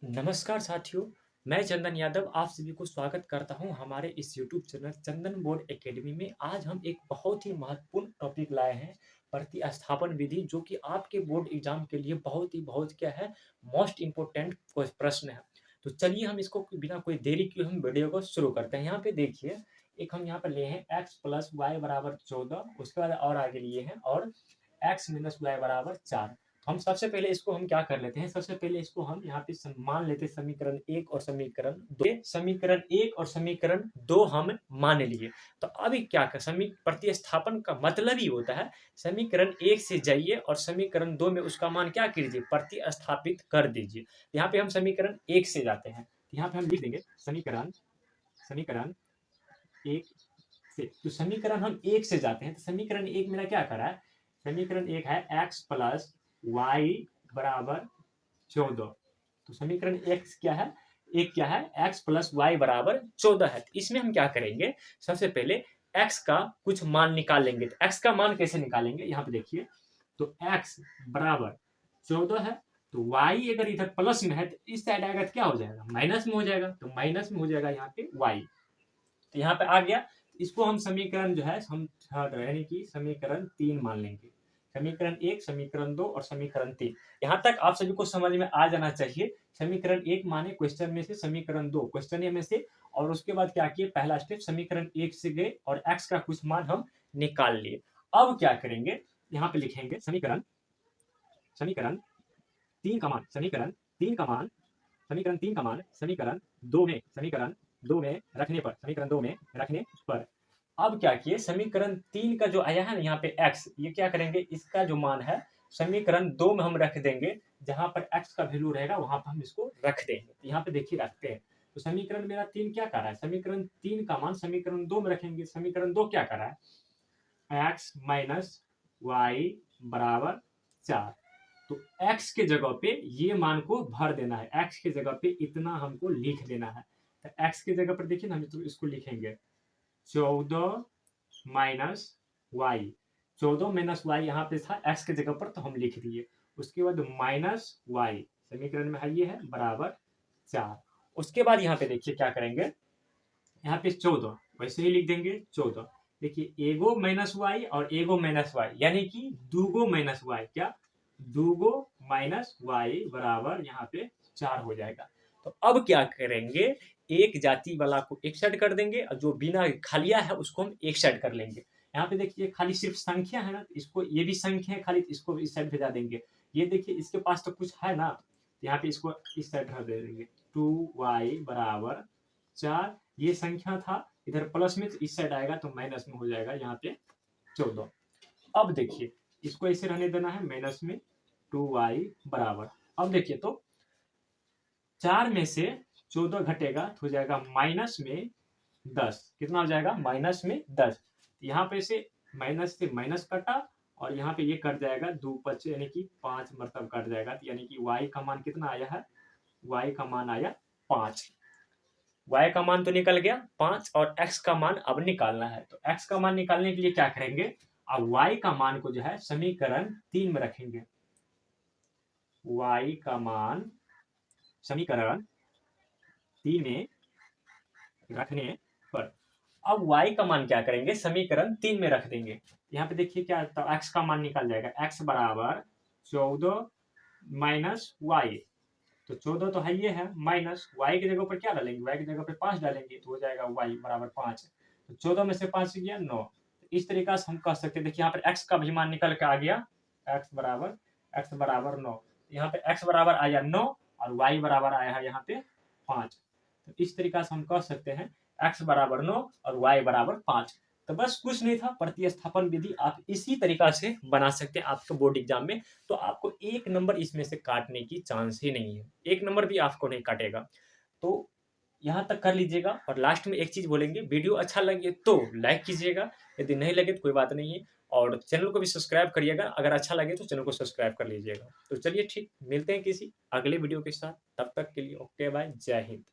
नमस्कार साथियों, मैं चंदन यादव आप सभी को स्वागत करता हूं हमारे इस यूट्यूब चैनल चंदन बोर्ड एकेडमी में। आज हम एक बहुत ही महत्वपूर्ण टॉपिक लाए हैं, प्रतिस्थापन विधि, जो कि आपके बोर्ड एग्जाम के लिए बहुत क्या है, मोस्ट इम्पोर्टेंट प्रश्न है। तो चलिए हम इसको बिना कोई देरी किए हम वीडियो को शुरू करते हैं। यहाँ पे देखिए, एक हम यहाँ पर लिए हैं एक्स प्लस वाई बराबर 14, उसके बाद और आगे लिए हैं और एक्स माइनस वाई बराबर 4। हम सबसे पहले इसको हम क्या कर लेते हैं, सबसे पहले इसको हम यहाँ पे मान लेते हैं समीकरण एक और समीकरण दो। समीकरण एक और समीकरण दो हम मान लिए। तो अभी क्या कर प्रतिस्थापन का मतलब ही होता है समीकरण एक से जाइए और समीकरण दो में उसका मान क्या कीजिए, प्रतिस्थापित कर दीजिए। यहाँ पे हम समीकरण एक से जाते हैं, यहाँ पे हम लिख देंगे समीकरण समीकरण एक से। तो समीकरण हम एक से जाते हैं, तो समीकरण एक मेरा क्या करा है, समीकरण एक है एक्स प्लस वाई बराबर 14। तो समीकरण एक्स क्या है, एक क्या है, एक्स प्लस वाई बराबर 14 है। तो इसमें हम क्या करेंगे, सबसे पहले एक्स का कुछ मान निकाल लेंगे। तो एक्स का मान कैसे निकालेंगे, यहाँ पे देखिए, तो एक्स बराबर 14 है, तो वाई अगर इधर प्लस में है तो इस साइड आएगा तो क्या हो जाएगा, माइनस में हो जाएगा। तो माइनस में हो जाएगा यहाँ पे वाई। तो यहाँ पे आ गया। इसको हम समीकरण जो है हम यानी कि समीकरण 3 मान लेंगे। समीकरण एक, समीकरण दो और समीकरण 3। यहाँ तक आप सभी को समझ में आ जाना चाहिए। समीकरण एक माने क्वेश्चन में से, समीकरण दो क्वेश्चन में से, और उसके बाद क्या किए, पहला स्टेप समीकरण एक से गए और एक्स का कुछ मान हम निकाल लिए। अब क्या करेंगे, यहाँ पे लिखेंगे समीकरण समीकरण तीन का मान, समीकरण तीन का मान, समीकरण तीन का मान समीकरण दो में रखने पर, समीकरण दो में रखने पर। अब क्या किए, समीकरण तीन का जो आया है ना यहाँ पे एक्स, ये क्या करेंगे, इसका जो मान है समीकरण दो में हम रख देंगे। जहां पर एक्स का वैल्यू रहेगा वहां पर हम इसको रख देंगे। तो यहाँ पे देखिए रखते हैं। तो समीकरण मेरा तीन क्या कर रहा है, समीकरण तीन का मान समीकरण दो में रखेंगे। समीकरण दो क्या कर रहा है, एक्स माइनस वाई बराबर 4। तो x के जगह पे ये मान को भर देना है, x के जगह पे इतना हमको लिख देना है। तो x के जगह पर देखिए ना, हम तो इसको लिखेंगे 14 माइनस वाई। 14 माइनस वाई यहाँ पे था x के जगह पर, तो हम लिख दिए। उसके बाद माइनस वाई समीकरण में है, ये है बराबर 4। उसके बाद यहाँ पे देखिए क्या करेंगे, यहाँ पे 14 वैसे ही लिख देंगे 14। देखिए एगो माइनस वाई और एगो माइनस वाई, यानी कि दूगो माइनस वाई, क्या दूगो माइनस वाई बराबर यहाँ पे 4 हो जाएगा। तो अब क्या करेंगे, एक जाति वाला को एक साइड कर देंगे और जो बिना खालिया है उसको हम एक साइड कर लेंगे। यहाँ पे देखिए खाली सिर्फ संख्या है ना, इसको ये भी संख्या है खाली, इसको इस साइड भेजा देंगे। ये देखिए इसके पास तो कुछ है ना, यहाँ पे इसको इस साइड रख दे देंगे। 2y बराबर 4, ये संख्या था, इधर प्लस में तो इस साइड आएगा तो माइनस में हो जाएगा यहाँ पे 14। अब देखिए इसको ऐसे रहने देना है माइनस में, 2y बराबर, अब देखिए तो 4 में से 14 घटेगा तो हो जाएगा माइनस में 10। कितना हो जाएगा, माइनस में 10। यहाँ पे से माइनस कटा और यहाँ पे ये कट जाएगा, 2 5 यानी कि 5 मतलब कट जाएगा। यानी कि y का मान कितना आया है, y का मान आया 5। y का मान तो निकल गया 5 और x का मान अब निकालना है। तो x का मान निकालने के लिए क्या करेंगे, अब y का मान को जो है समीकरण 3 में रखेंगे। y का मान समीकरण 3 में रखने पर अब y का मान क्या करेंगे, समीकरण 3 में रख देंगे। यहाँ पे देखिए क्या, तो x का मान निकल जाएगा, x बराबर 14 माइनस वाई। तो 14 तो है, ये है माइनस y की जगह पर क्या डालेंगे, y की जगह पर 5 डालेंगे तो हो जाएगा y बराबर 5। तो 14 में से 5 गया 9। तो इस तरीका से हम कह सकते हैं। देखिए यहाँ पर x का भी मान निकल के आ गया, x बराबर 9। यहाँ पे x बराबर आया 9 और y बराबर आया है यहाँ पे 5। तो इस तरीका से हम कह सकते हैं x बराबर 9 और y बराबर 5। तो बस कुछ नहीं था, प्रतिस्थापन विधि आप इसी तरीका से बना सकते हैं आपके बोर्ड एग्जाम में। तो आपको एक नंबर इसमें से काटने की चांस ही नहीं है, एक नंबर भी आपको नहीं काटेगा। तो यहाँ तक कर लीजिएगा। और लास्ट में एक चीज बोलेंगे, वीडियो अच्छा लगे तो लाइक कीजिएगा, यदि नहीं लगे तो कोई बात नहीं है। और चैनल को भी सब्सक्राइब करिएगा, अगर अच्छा लगे तो चैनल को सब्सक्राइब कर लीजिएगा। तो चलिए ठीक, मिलते हैं किसी अगले वीडियो के साथ, तब तक के लिए ओके बाय, जय हिंद।